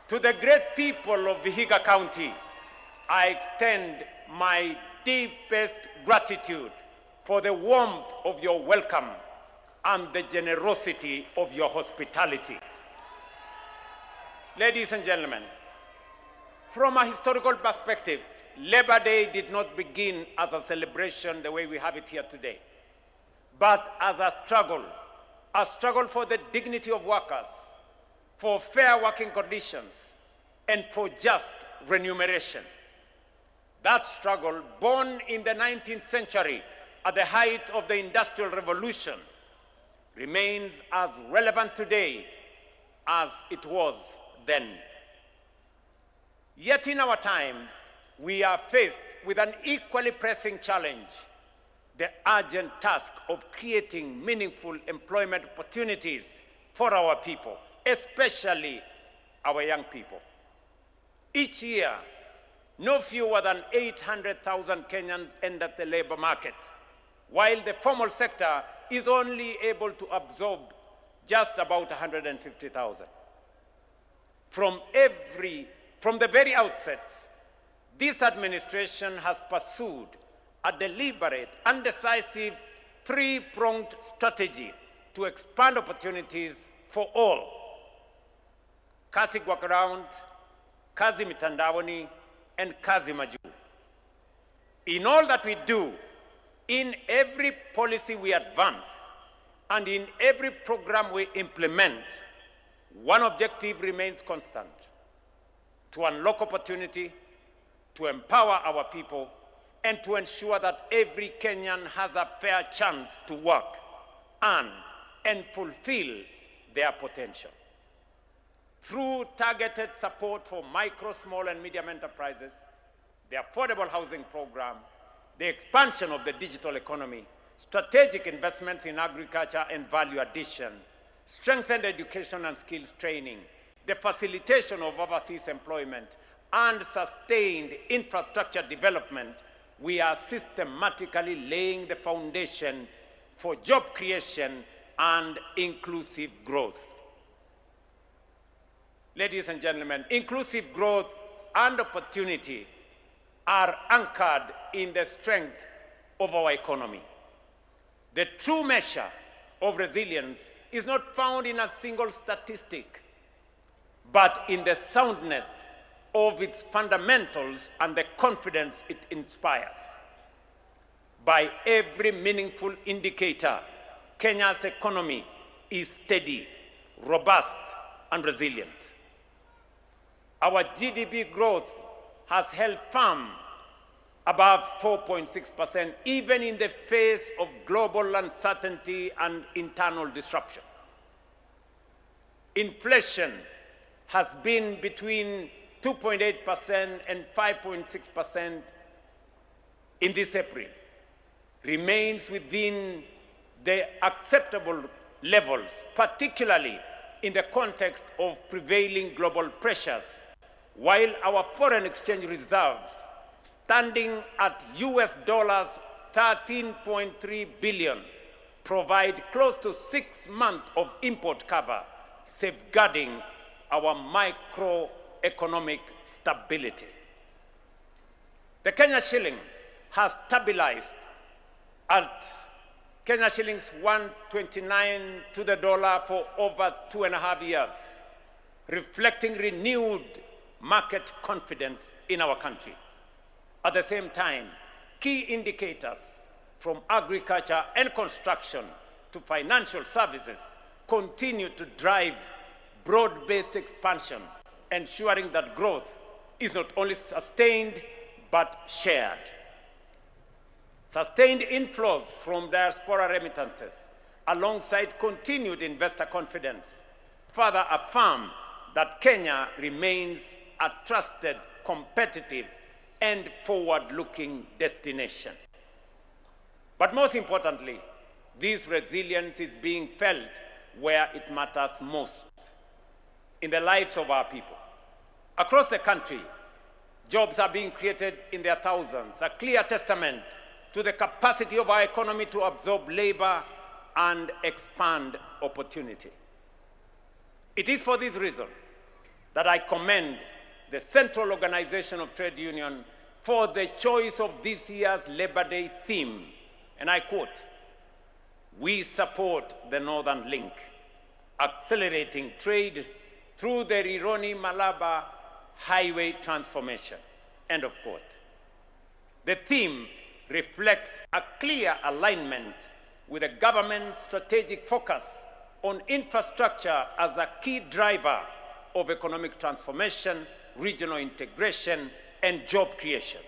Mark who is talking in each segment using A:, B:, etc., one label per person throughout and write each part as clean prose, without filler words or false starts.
A: To the great people of Vihiga County, I extend my deepest gratitude for the warmth of your welcome and the generosity of your hospitality. Ladies and gentlemen, from a historical perspective, Labor Day did not begin as a celebration the way we have it here today, but as a struggle for the dignity of workers, for fair working conditions, and for just remuneration. That struggle, born in the 19th century at the height of the Industrial Revolution, remains as relevant today as it was then. Yet in our time, we are faced with an equally pressing challenge: the urgent task of creating meaningful employment opportunities for our people, especially our young people. Each year, no fewer than 800,000 Kenyans enter the labor market, while the formal sector is only able to absorb just about 150,000. From the very outset, this administration has pursued a deliberate and decisive three-pronged strategy to expand opportunities for all: kazi kwa ground, kazi mitandaoni, and kazi majuu. In all that we do, in every policy we advance, and in every program we implement, one objective remains constant: to unlock opportunity, to empower our people, and to ensure that every Kenyan has a fair chance to work, earn, and fulfill their potential. Through targeted support for micro, small, and medium enterprises, the affordable housing program, the expansion of the digital economy, strategic investments in agriculture and value addition, strengthened education and skills training, the facilitation of overseas employment, and sustained infrastructure development, we are systematically laying the foundation for job creation and inclusive growth. Ladies and gentlemen, inclusive growth and opportunity are anchored in the strength of our economy. The true measure of resilience is not found in a single statistic, but in the soundness of its fundamentals and the confidence it inspires. By every meaningful indicator, Kenya's economy is steady, robust, and resilient. Our GDP growth has held firm above 4.6%, even in the face of global uncertainty and internal disruption. Inflation has been between 2.8% and 5.6% in this April, remains within the acceptable levels, particularly in the context of prevailing global pressures, while our foreign exchange reserves, standing at US dollars 13.3 billion, provide close to 6 months of import cover, safeguarding our microeconomic stability. The Kenya shilling has stabilized at Kenya shillings 129 to the dollar for over 2.5 years, reflecting renewed market confidence in our country. At the same time, key indicators from agriculture and construction to financial services continue to drive broad-based expansion, ensuring that growth is not only sustained but shared. Sustained inflows from diaspora remittances, alongside continued investor confidence, further affirm that Kenya remains a trusted, competitive, and forward-looking destination. But most importantly, this resilience is being felt where it matters most: in the lives of our people. Across the country, jobs are being created in their thousands, a clear testament to the capacity of our economy to absorb labor and expand opportunity. It is for this reason that I commend the Central Organization of Trade Union for the choice of this year's Labor Day theme, and I quote, "We support the Northern Link, accelerating trade through the Rironi-Malaba highway transformation," end of quote. The theme reflects a clear alignment with the government's strategic focus on infrastructure as a key driver of economic transformation, regional integration, and job creation.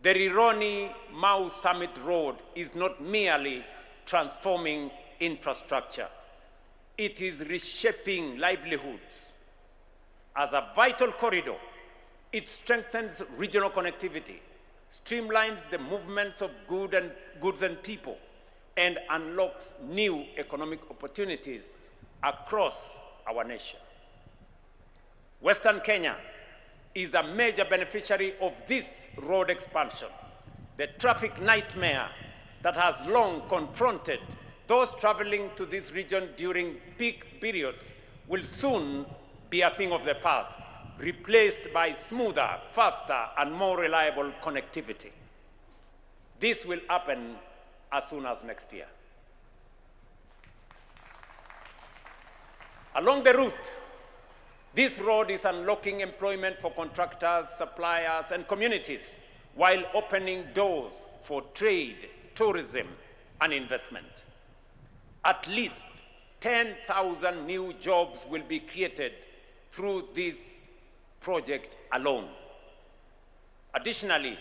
A: The Rironi-Mau Summit Road is not merely transforming infrastructure. It is reshaping livelihoods. As a vital corridor, it strengthens regional connectivity, streamlines the movements of goods and people, and unlocks new economic opportunities across our nation. Western Kenya is a major beneficiary of this road expansion. The traffic nightmare that has long confronted those traveling to this region during peak periods will soon be a thing of the past, replaced by smoother, faster, and more reliable connectivity. This will happen as soon as next year. Along the route, this road is unlocking employment for contractors, suppliers, and communities while opening doors for trade, tourism, and investment. At least 10,000 new jobs will be created through this project alone. Additionally,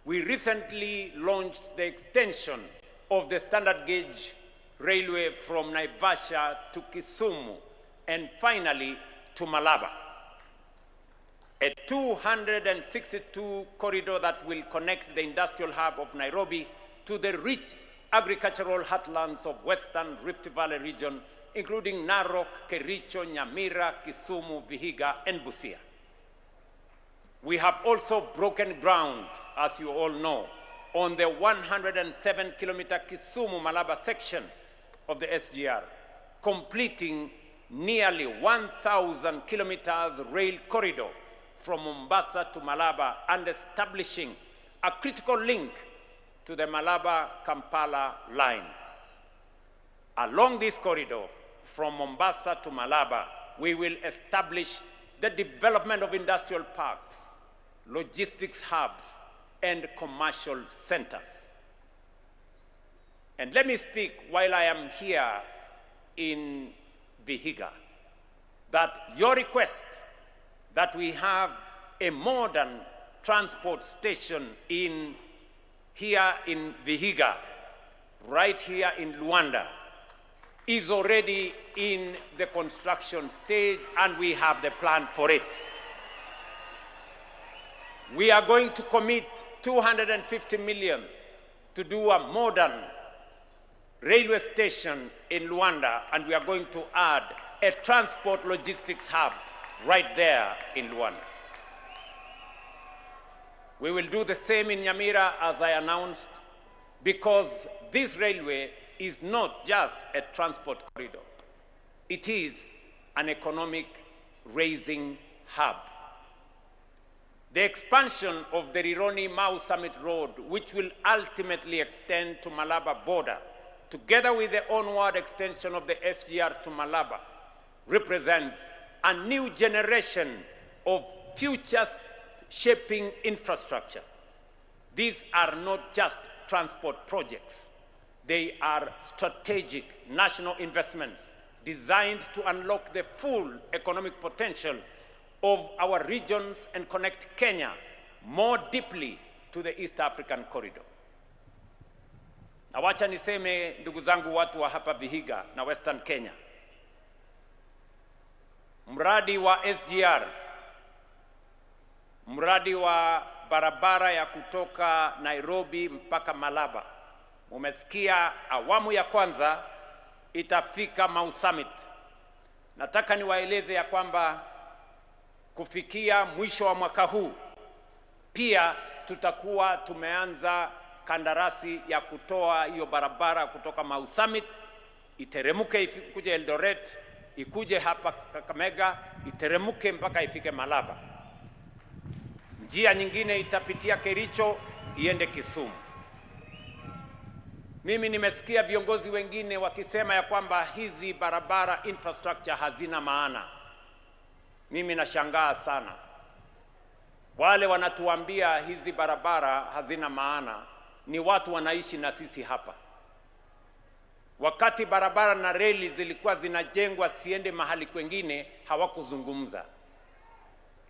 A: we recently launched the extension of the standard gauge railway from Naivasha to Kisumu and finally to Malaba, a 262 corridor that will connect the industrial hub of Nairobi to the rich agricultural heartlands of Western Rift Valley region, including Narok, Kericho, Nyamira, Kisumu, Vihiga, and Busia. We have also broken ground, as you all know, on the 107-kilometer Kisumu-Malaba section of the SGR, completing nearly 1,000 kilometers rail corridor from Mombasa to Malaba and establishing a critical link to the Malaba-Kampala line. Along this corridor, from Mombasa to Malaba, we will establish the development of industrial parks, logistics hubs, and commercial centers. And let me speak while I am here in Vihiga, that your request that we have a modern transport station here in Vihiga, right here in Luanda, is already in the construction stage, and we have the plan for it. We are going to commit 250 million to do a modern railway station in Luanda, and we are going to add a transport logistics hub right there in Luanda. We will do the same in Nyamira, as I announced, because this railway is not just a transport corridor. It is an economic raising hub. The expansion of the Rironi-Mau Summit Road, which will ultimately extend to Malaba border, together with the onward extension of the SGR to Malaba, represents a new generation of future-shaping infrastructure. These are not just transport projects. They are strategic national investments designed to unlock the full economic potential of our regions and connect Kenya more deeply to the East African corridor. Na wacha niseme, ndugu zangu, watu wa hapa Vihiga na Western Kenya, mradi wa SGR, mradi wa barabara ya kutoka Nairobi mpaka Malaba, mumesikia awamu ya kwanza itafika Mau Summit. Nataka niwaeleze ya kwamba kufikia mwisho wa mwaka huu pia tutakuwa tumeanza kandarasi ya kutoa hiyo barabara kutoka Mau Summit iteremuke kuja Eldoret, ikuje hapa Kakamega, iteremuke mpaka ifike Malaba. Njia nyingine itapitia Kericho iende Kisumu. Mimi nimesikia viongozi wengine wakisema ya kwamba hizi barabara infrastructure hazina maana. Mimi nashangaa sana. Wale wanatuambia hizi barabara hazina maana ni watu wanaishi na sisi hapa. Wakati barabara na reli zilikuwa zinajengwa siende mahali kwengine, hawakuzungumza.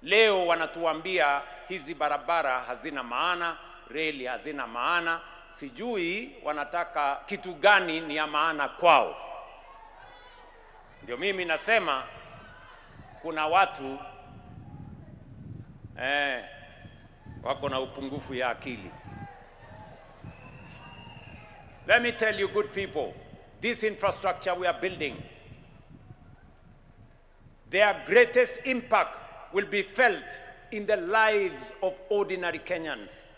A: Leo wanatuambia hizi barabara hazina maana, reli hazina maana. Sijui wanataka kitu gani ni ya maana kwao. Ndio mimi nasema kuna watu wako na upungufu ya akili. Let me tell you, good people, this infrastructure we are building, their greatest impact will be felt in the lives of ordinary Kenyans.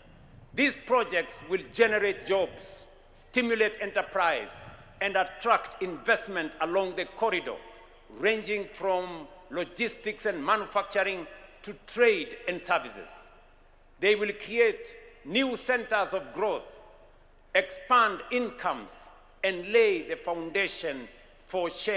A: These projects will generate jobs, stimulate enterprise, and attract investment along the corridor, ranging from logistics and manufacturing to trade and services. They will create new centers of growth, expand incomes, and lay the foundation for shared